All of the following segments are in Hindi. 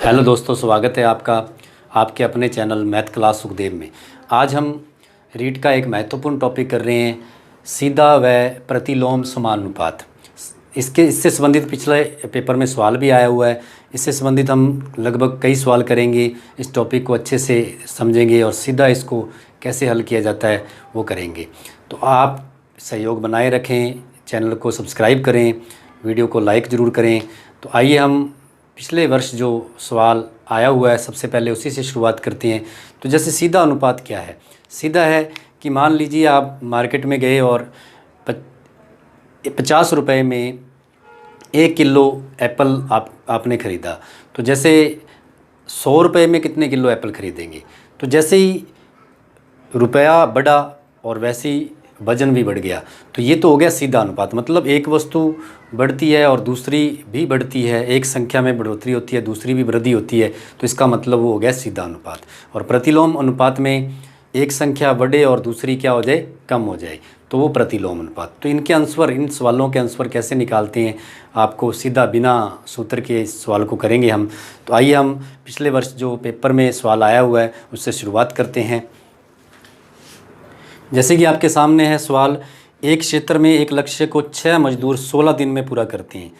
हेलो दोस्तों, स्वागत है आपका आपके अपने चैनल मैथ क्लास सुखदेव में। आज हम रीट का एक महत्वपूर्ण टॉपिक कर रहे हैं, सीधा व प्रतिलोम समानुपात। इससे संबंधित पिछले पेपर में सवाल भी आया हुआ है। इससे संबंधित हम लगभग कई सवाल करेंगे, इस टॉपिक को अच्छे से समझेंगे और सीधा इसको कैसे हल किया जाता है वो करेंगे। तो आप सहयोग बनाए रखें, चैनल को सब्सक्राइब करें, वीडियो को लाइक ज़रूर करें। तो आइए हम पिछले वर्ष जो सवाल आया हुआ है सबसे पहले उसी से शुरुआत करते हैं। तो जैसे सीधा अनुपात क्या है? सीधा है कि मान लीजिए आप मार्केट में गए और 50 रुपये में 1 किलो एप्पल आपने ख़रीदा। तो जैसे 100 रुपये में कितने किलो एप्पल ख़रीदेंगे? तो जैसे ही रुपया बढ़ा और वैसे ही वजन भी बढ़ गया। तो ये तो हो गया सीधा अनुपात, मतलब एक वस्तु बढ़ती है और दूसरी भी बढ़ती है, एक संख्या में बढ़ोतरी होती है, दूसरी भी वृद्धि होती है, तो इसका मतलब वो हो गया सीधा अनुपात। और प्रतिलोम अनुपात में एक संख्या बढ़े और दूसरी क्या हो जाए, कम हो जाए, तो वो प्रतिलोम अनुपात। तो इनके आंसर, इन सवालों के आंसर कैसे निकालते हैं, आपको सीधा बिना सूत्र के इस सवाल को करेंगे हम। तो आइए हम पिछले वर्ष जो पेपर में सवाल आया हुआ है उससे शुरुआत करते हैं। जैसे कि आपके सामने है सवाल, एक क्षेत्र में एक लक्ष्य को 6 मजदूर 16 दिन में पूरा करते हैं।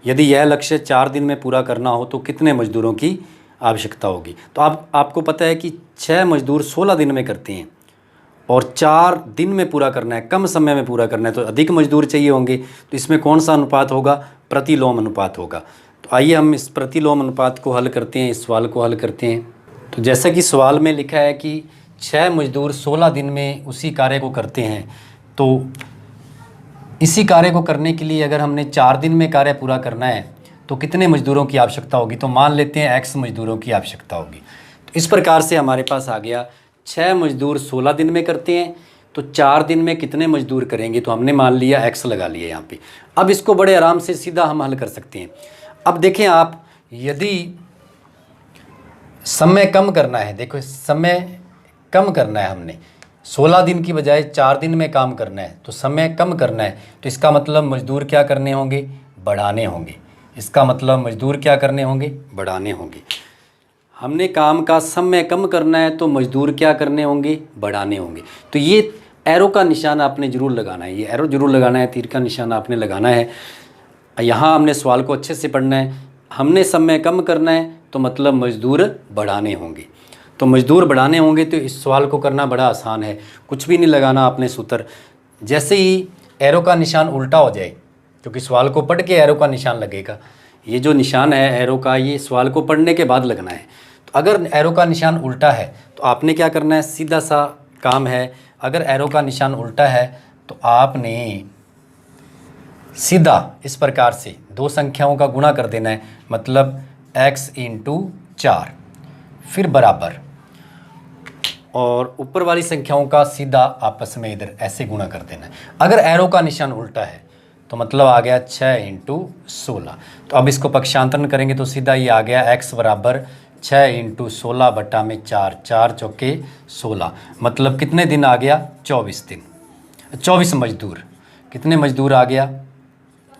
यदि यह लक्ष्य 4 दिन में पूरा करना हो तो कितने मजदूरों की आवश्यकता होगी? तो आपको पता है कि 6 मजदूर 16 दिन में करते हैं और 4 दिन में पूरा करना है, कम समय में पूरा करना है, तो अधिक मजदूर चाहिए होंगे। तो इसमें कौन सा अनुपात होगा? प्रतिलोम अनुपात होगा। तो आइए हम इस प्रतिलोम अनुपात को हल करते हैं, इस सवाल को हल करते हैं। तो जैसा कि सवाल में लिखा है कि 6 मजदूर 16 दिन में उसी कार्य को करते हैं, तो इसी कार्य को करने के लिए अगर हमने 4 दिन में कार्य पूरा करना है तो कितने मजदूरों की आवश्यकता होगी? तो मान लेते हैं x मजदूरों की आवश्यकता होगी। तो इस प्रकार से हमारे पास आ गया 6 मजदूर 16 दिन में करते हैं, तो 4 दिन में कितने मजदूर करेंगे? तो हमने मान लिया x लगा लिया यहाँ पे। अब इसको बड़े आराम से सीधा हम हल कर सकते हैं। अब देखें आप, यदि समय कम करना है, देखो समय कम करना है, हमने 16 दिन की बजाय 4 दिन में काम करना है, तो समय कम करना है, तो इसका मतलब मजदूर क्या करने होंगे? बढ़ाने होंगे। इसका मतलब मजदूर क्या करने होंगे? बढ़ाने होंगे। हमने काम का समय कम करना है तो मजदूर क्या करने होंगे? बढ़ाने होंगे। तो ये एरो का निशान आपने ज़रूर लगाना है, ये एरो ज़रूर लगाना है, तीर का निशान आपने लगाना है। यहाँ हमने सवाल को अच्छे से पढ़ना है। हमने समय कम करना है तो मतलब मजदूर बढ़ाने होंगे। तो मजदूर बढ़ाने होंगे, तो इस सवाल को करना बड़ा आसान है, कुछ भी नहीं लगाना आपने सूत्र। जैसे ही एरो का निशान उल्टा हो जाए, क्योंकि सवाल को पढ़ के एरो का निशान लगेगा, ये जो निशान है एरो का, ये सवाल को पढ़ने के बाद लगना है। तो अगर एरो का निशान उल्टा है तो आपने क्या करना है? सीधा सा काम है, अगर एरो का निशान उल्टा है तो आपने सीधा इस प्रकार से दो संख्याओं का गुणा कर देना है, मतलब x × 4 फिर बराबर, और ऊपर वाली संख्याओं का सीधा आपस में इधर ऐसे गुणा कर देना है। अगर एरो का निशान उल्टा है तो मतलब आ गया 6 × 16। तो अब इसको पक्षांतरण करेंगे तो सीधा ये आ गया x बराबर 6 × 16 बटा में 4, 4 चौके 16, मतलब कितने दिन आ गया? 24 दिन, 24 मजदूर। कितने मजदूर आ गया?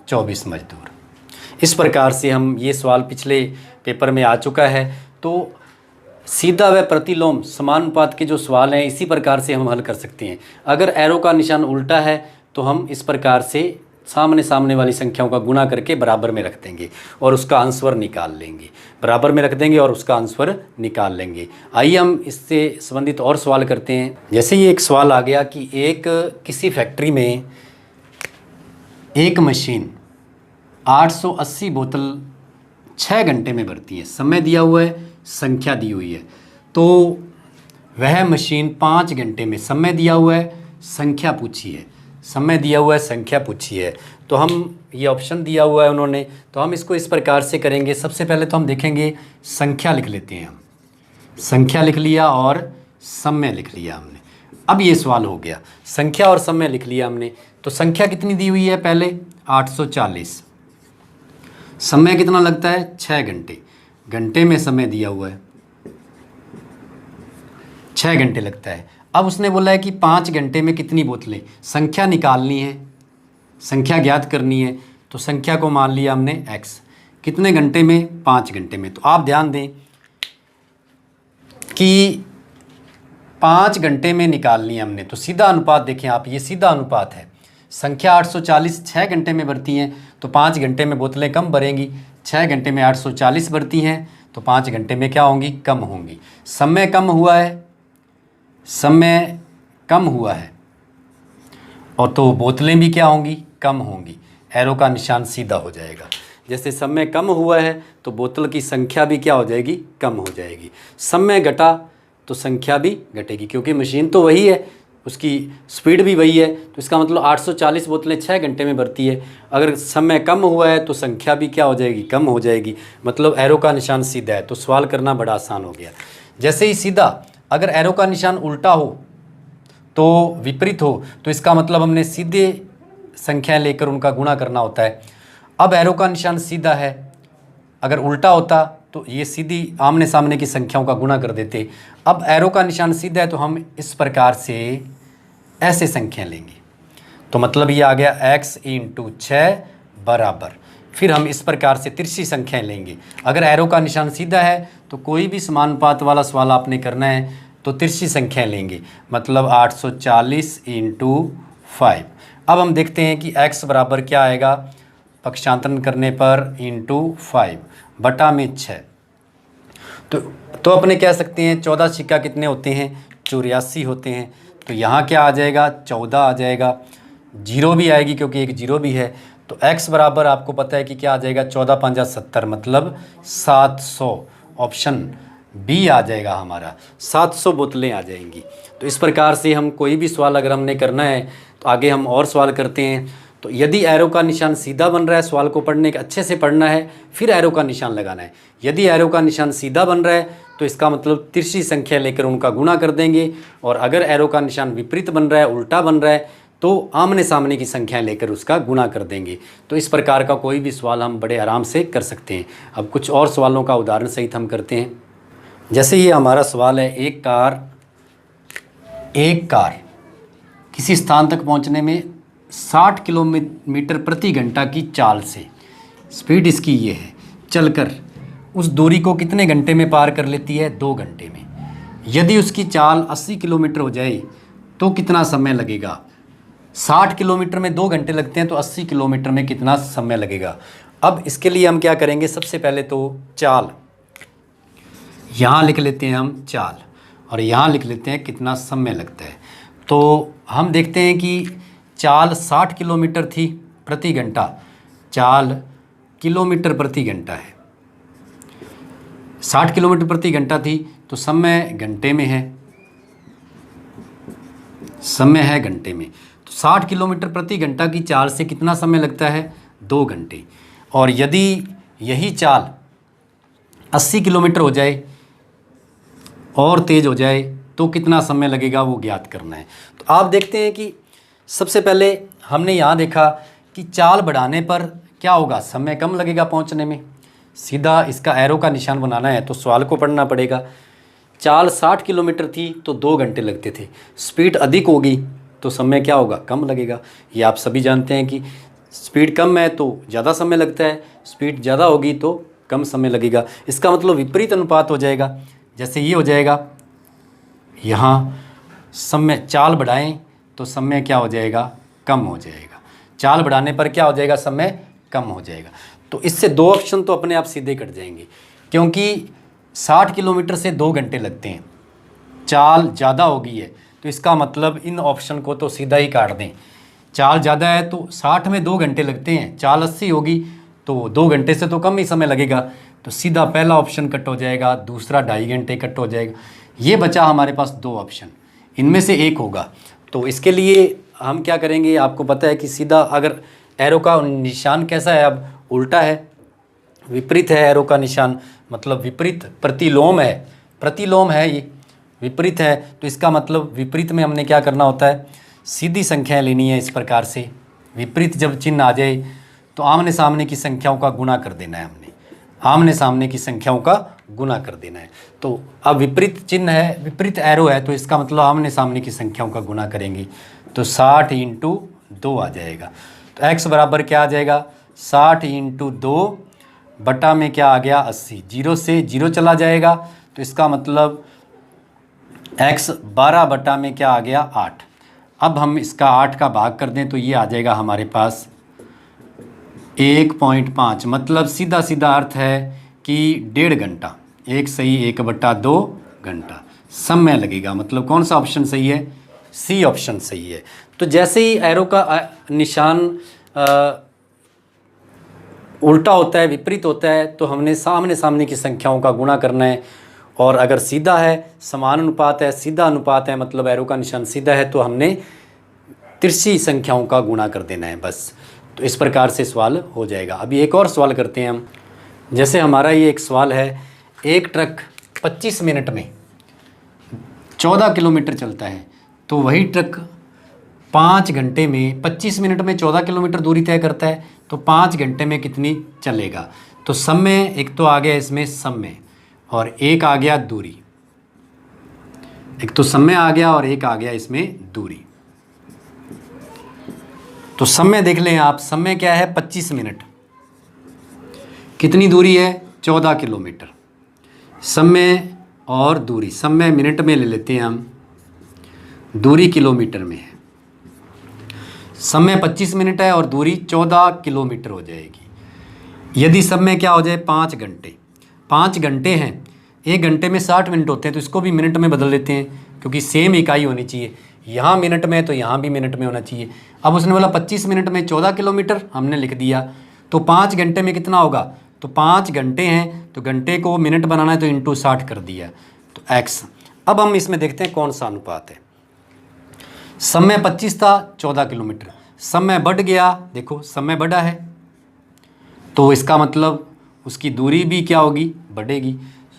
24 मजदूर। इस प्रकार से हम, ये सवाल पिछले पेपर में आ चुका है। तो सीधा व प्रतिलोम समानुपात के जो सवाल हैं इसी प्रकार से हम हल कर सकते हैं। अगर एरो का निशान उल्टा है तो हम इस प्रकार से सामने सामने वाली संख्याओं का गुणा करके बराबर में रख देंगे और उसका आंसर निकाल लेंगे। बराबर में रख देंगे और उसका आंसर निकाल लेंगे। आइए हम इससे संबंधित और सवाल करते हैं। जैसे ये एक सवाल आ गया कि किसी फैक्ट्री में एक मशीन 880 बोतल 6 घंटे में भरती है। समय दिया हुआ है, संख्या दी हुई है। तो वह मशीन 5 घंटे में, समय दिया हुआ है, संख्या पूछी है, समय दिया हुआ है, संख्या पूछी है। तो हम, ये ऑप्शन दिया हुआ है उन्होंने, तो हम इसको इस प्रकार से करेंगे। सबसे पहले तो हम देखेंगे, संख्या लिख लेते हैं। हम संख्या लिख लिया और समय लिख लिया हमने। अब ये सवाल हो गया, संख्या और समय लिख लिया हमने। तो संख्या कितनी दी हुई है? पहले 840। समय कितना लगता है? 6 घंटे। घंटे में समय दिया हुआ है, 6 घंटे लगता है। अब उसने बोला है कि 5 घंटे में कितनी बोतलें, संख्या निकालनी है, संख्या ज्ञात करनी है। तो संख्या को मान लिया हमने x, कितने घंटे में? 5 घंटे में। तो आप ध्यान दें कि 5 घंटे में निकालनी है हमने, तो सीधा अनुपात देखें आप, ये सीधा अनुपात है। संख्या 840 6 घंटे में भरती हैं, तो 5 घंटे में बोतलें कम भरेंगी। 6 घंटे में 840 भरती हैं, तो 5 घंटे में क्या होंगी? कम होंगी। समय कम हुआ है, समय कम हुआ है, और तो बोतलें भी क्या होंगी? कम होंगी। एरो का निशान सीधा हो जाएगा। जैसे समय कम हुआ है तो बोतल की संख्या भी क्या हो जाएगी? कम हो जाएगी। समय घटा तो संख्या भी घटेगी, क्योंकि मशीन तो वही है, उसकी स्पीड भी वही है। तो इसका मतलब 840 बोतलें 6 घंटे में भरती है। अगर समय कम हुआ है तो संख्या भी क्या हो जाएगी? कम हो जाएगी। मतलब एरो का निशान सीधा है, तो सवाल करना बड़ा आसान हो गया। जैसे ही सीधा, अगर एरो का निशान उल्टा हो तो विपरीत हो, तो इसका मतलब हमने सीधे संख्याएं लेकर उनका गुणा करना होता है। अब एरो का निशान सीधा है, अगर उल्टा होता तो ये सीधी आमने सामने की संख्याओं का गुणा कर देते। अब एरो का निशान सीधा है तो हम इस प्रकार से ऐसे संख्या लेंगे, तो मतलब ये आ गया x × 6 बराबर। फिर हम इस प्रकार से तिरछी संख्याएं लेंगे। अगर एरो का निशान सीधा है तो कोई भी समानुपात वाला सवाल आपने करना है तो तिरछी संख्याएं लेंगे, मतलब 840 × 5। अब हम देखते हैं कि x बराबर क्या आएगा, पक्षांतरण करने पर × 5 बटा में 6। तो अपने कह सकते हैं 14 सिक्का कितने होते हैं? 84 होते हैं। तो यहाँ क्या आ जाएगा? 14 आ जाएगा। जीरो भी आएगी क्योंकि एक जीरो भी है। तो x बराबर आपको पता है कि क्या आ जाएगा? 14 × 5 = 70, मतलब 700। ऑप्शन बी आ जाएगा हमारा, 700 बोतलें आ जाएंगी। तो इस प्रकार से हम कोई भी सवाल अगर हमने करना है तो आगे हम और सवाल करते हैं। तो यदि एरो का निशान सीधा बन रहा है, सवाल को पढ़ने के अच्छे से पढ़ना है, फिर एरो का निशान लगाना है। यदि एरो का निशान सीधा बन रहा है तो इसका मतलब तिरछी संख्या लेकर उनका गुणा कर देंगे, और अगर एरो का निशान विपरीत बन रहा है, उल्टा बन रहा है, तो आमने सामने की संख्याएं लेकर उसका गुणा कर देंगे। तो इस प्रकार का कोई भी सवाल हम बड़े आराम से कर सकते हैं। अब कुछ और सवालों का उदाहरण सहित हम करते हैं। जैसे ये हमारा सवाल है, एक कार किसी स्थान तक पहुंचने में 60 किलोमीटर प्रति घंटा की चाल से, स्पीड इसकी ये है, चलकर उस दूरी को कितने घंटे में पार कर लेती है? 2 घंटे में। यदि उसकी चाल 80 किलोमीटर हो जाए तो कितना समय लगेगा? 60 किलोमीटर में 2 घंटे लगते हैं, तो 80 किलोमीटर में कितना समय लगेगा? अब इसके लिए हम क्या करेंगे? सबसे पहले तो चाल यहाँ लिख लेते हैं हम, चाल, और यहाँ लिख लेते हैं कितना समय लगता है। तो हम देखते हैं कि चाल 60 किलोमीटर थी प्रति घंटा, चाल किलोमीटर प्रति घंटा है, 60 किलोमीटर प्रति घंटा थी, तो समय घंटे में है, समय है घंटे में। तो 60 किलोमीटर प्रति घंटा की चाल से कितना समय लगता है? 2 घंटे। और यदि यही चाल 80 किलोमीटर हो जाए और तेज़ हो जाए तो कितना समय लगेगा, वो ज्ञात करना है। तो आप देखते हैं कि सबसे पहले हमने यहाँ देखा कि चाल बढ़ाने पर क्या होगा? समय कम लगेगा पहुँचने में। सीधा इसका एरो का निशान बनाना है तो सवाल को पढ़ना पड़ेगा। चाल 60 किलोमीटर थी तो 2 घंटे लगते थे। स्पीड अधिक होगी तो समय क्या होगा? कम लगेगा। ये आप सभी जानते हैं कि स्पीड कम है तो ज़्यादा समय लगता है, स्पीड ज़्यादा होगी तो कम समय लगेगा। इसका मतलब विपरीत अनुपात हो जाएगा। जैसे ये हो जाएगा, यहाँ समय चाल बढ़ाएं तो समय क्या हो जाएगा? कम हो जाएगा। चाल बढ़ाने पर क्या हो जाएगा? समय कम हो जाएगा। तो इससे 2 ऑप्शन तो अपने आप सीधे कट जाएंगे, क्योंकि 60 किलोमीटर से 2 घंटे लगते हैं, चाल ज़्यादा हो गई है, तो इसका मतलब इन ऑप्शन को तो सीधा ही काट दें। चाल ज़्यादा है तो 60 में 2 घंटे लगते हैं, चाल 80 होगी तो 2 घंटे से तो कम ही समय लगेगा। तो सीधा पहला ऑप्शन कट हो जाएगा, दूसरा 2.5 घंटे कट हो जाएगा। ये बचा हमारे पास 2 ऑप्शन, इनमें से एक होगा। तो इसके लिए हम क्या करेंगे? आपको पता है कि सीधा अगर एरो का निशान कैसा है? अब उल्टा है, विपरीत है एरो का निशान, मतलब विपरीत प्रतिलोम है, प्रतिलोम है, ये विपरीत है। तो इसका मतलब विपरीत में हमने क्या करना होता है? सीधी संख्याएं लेनी है। इस प्रकार से विपरीत जब चिन्ह आ जाए तो आमने सामने की संख्याओं का गुणा कर देना है, हमने आमने सामने की संख्याओं का गुणा कर देना है। तो अब विपरीत चिन्ह है, विपरीत एरो है, तो इसका मतलब आमने सामने की संख्याओं का गुणा करेंगे तो 60 × 2 आ जाएगा। तो x बराबर क्या आ जाएगा? 60 × 2 बटा में क्या आ गया 80, 0 से 0 चला जाएगा, तो इसका मतलब x 12 बटा में क्या आ गया 8। अब हम इसका 8 का भाग कर दें तो ये आ जाएगा हमारे पास 1.5, मतलब सीधा सीधा अर्थ है कि 1.5 घंटा, 1 सही 1/2 घंटा समय लगेगा। मतलब कौन सा ऑप्शन सही है, सी ऑप्शन सही है। तो जैसे ही एरो का निशान उल्टा होता है, विपरीत होता है, तो हमने सामने सामने की संख्याओं का गुणा करना है। और अगर सीधा है, समान अनुपात है, सीधा अनुपात है, मतलब एरो का निशान सीधा है, तो हमने तिरछी संख्याओं का गुणा कर देना है बस। तो इस प्रकार से सवाल हो जाएगा। अभी एक और सवाल करते हैं हम। जैसे हमारा ये एक सवाल है, एक ट्रक 25 मिनट में 14 किलोमीटर चलता है, तो वही ट्रक 5 घंटे में 25 मिनट में 14 किलोमीटर दूरी तय करता है, तो 5 घंटे में कितनी चलेगा। तो समय एक तो आ गया इसमें समय, और एक आ गया दूरी। एक तो समय आ गया और एक आ गया इसमें दूरी। तो समय देख लें आप, समय क्या है 25 मिनट, कितनी दूरी है 14 किलोमीटर। समय और दूरी, समय मिनट में ले लेते हैं हम, दूरी किलोमीटर में है। समय 25 मिनट है और दूरी 14 किलोमीटर हो जाएगी। यदि समय क्या हो जाए 5 घंटे, 5 घंटे हैं, 1 घंटे में 60 मिनट होते हैं, तो इसको भी मिनट में बदल लेते हैं, क्योंकि सेम इकाई होनी चाहिए। यहाँ मिनट में तो यहाँ भी मिनट में होना चाहिए। अब उसने बोला 25 मिनट में 14 किलोमीटर, हमने लिख दिया। तो 5 घंटे में कितना होगा, तो 5 घंटे हैं, तो घंटे को मिनट बनाना है तो इंटू 60 कर दिया, तो x। अब हम इसमें देखते हैं कौन सा अनुपात है। समय 25 था, 14 किलोमीटर, समय बढ़ गया, देखो समय बढ़ा है, तो इसका मतलब उसकी दूरी भी क्या होगी, बढ़ेगी।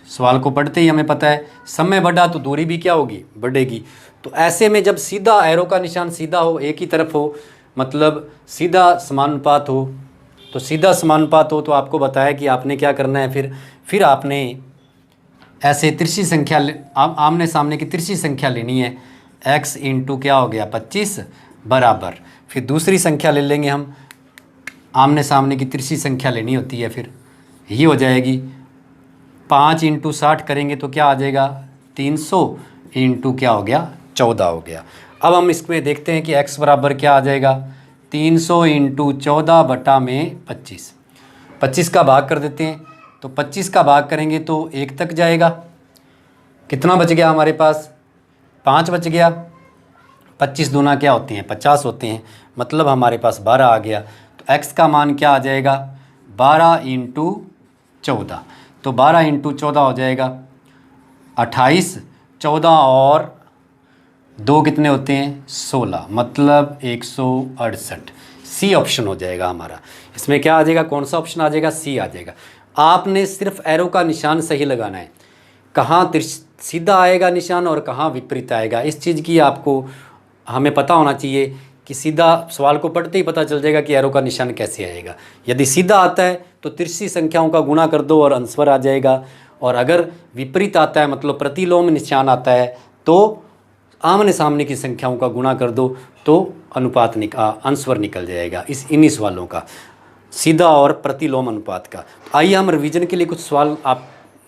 सवाल को पढ़ते ही हमें पता है समय बढ़ा तो दूरी भी क्या होगी, बढ़ेगी। तो ऐसे में जब सीधा एरो का निशान सीधा हो, एक ही तरफ हो, मतलब सीधा समानुपात हो, तो सीधा समानुपात हो तो आपको बताया कि आपने क्या करना है, फिर आपने ऐसे तिरछी संख्या आमने सामने की तिरछी संख्या लेनी है। x इंटू क्या हो गया 25 बराबर, फिर दूसरी संख्या ले लेंगे हम, आमने सामने की तिरछी संख्या लेनी होती है, फिर ये हो जाएगी 5 इंटू 60 करेंगे तो क्या आ जाएगा 300 इंटू क्या हो गया 14 हो गया। अब हम इसमें देखते हैं कि x बराबर क्या आ जाएगा 300 इंटू 14 बटा में 25। 25 का भाग कर देते हैं, तो 25 का भाग करेंगे तो 1 तक जाएगा। कितना बच गया हमारे पास, 5 बच गया। 25 दूना क्या होते हैं 50 होते हैं, मतलब हमारे पास 12 आ गया। तो x का मान क्या आ जाएगा 12 इंटू 14, तो 12 इंटू 14 हो जाएगा 28, 14 और 2 कितने होते हैं 16, मतलब 168। सी ऑप्शन हो जाएगा हमारा। इसमें क्या आ जाएगा, कौन सा ऑप्शन आ जाएगा, सी आ जाएगा। आपने सिर्फ एरो का निशान सही लगाना है, कहाँ सीधा आएगा निशान और कहाँ विपरीत आएगा, इस चीज़ की आपको हमें पता होना चाहिए कि सीधा सवाल को पढ़ते ही पता चल जाएगा कि एरो का निशान कैसे आएगा। यदि सीधा आता है तो तिरछी संख्याओं का गुणा कर दो और आंसर आ जाएगा, और अगर विपरीत आता है मतलब प्रतिलोम निशान आता है तो आमने सामने की संख्याओं का गुणा कर दो तो अनुपात आंसर निकल जाएगा। इन्हीं सवालों का, सीधा और प्रतिलोम अनुपात का। आइए हम रिवीजन के लिए कुछ सवाल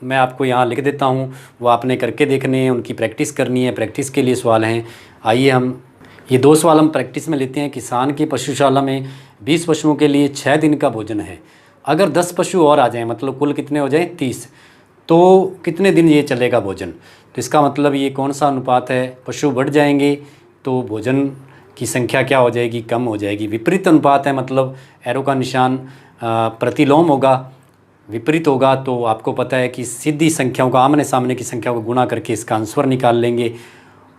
मैं आपको यहाँ लिख देता हूँ, वो आपने करके देखने हैं, उनकी प्रैक्टिस करनी है। प्रैक्टिस के लिए सवाल हैं। आइए हम ये 2 सवाल हम प्रैक्टिस में लेते हैं। किसान की पशुशाला में 20 पशुओं के लिए 6 दिन का भोजन है। अगर 10 पशु और आ जाएँ, मतलब कुल कितने हो जाएँ 30, तो कितने दिन ये चलेगा भोजन। तो इसका मतलब ये कौन सा अनुपात है, पशु बढ़ जाएंगे तो भोजन की संख्या क्या हो जाएगी, कम हो जाएगी। विपरीत अनुपात है, मतलब एरो का निशान प्रतिलोम होगा, विपरीत होगा, तो आपको पता है कि सीधी संख्याओं का आमने सामने की संख्या को गुणा करके इसका आंसर निकाल लेंगे।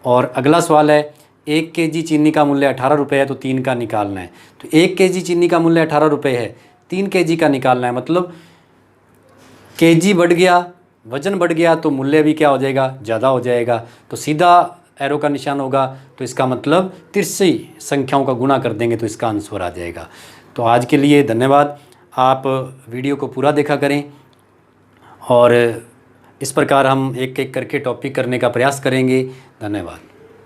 और अगला सवाल है 1 केजी चीनी का मूल्य 18 रुपये है तो 3 का निकालना है। तो 1 केजी चीनी का मूल्य 18 रुपये है, 3 केजी का निकालना है, मतलब केजी बढ़ गया, वजन बढ़ गया तो मूल्य भी क्या हो जाएगा, ज़्यादा हो जाएगा। तो सीधा एरो का निशान होगा, तो इसका मतलब तिरछी संख्याओं का गुणा कर देंगे तो इसका आंसर आ जाएगा। तो आज के लिए धन्यवाद। आप वीडियो को पूरा देखा करें और इस प्रकार हम एक एक करके टॉपिक करने का प्रयास करेंगे। धन्यवाद।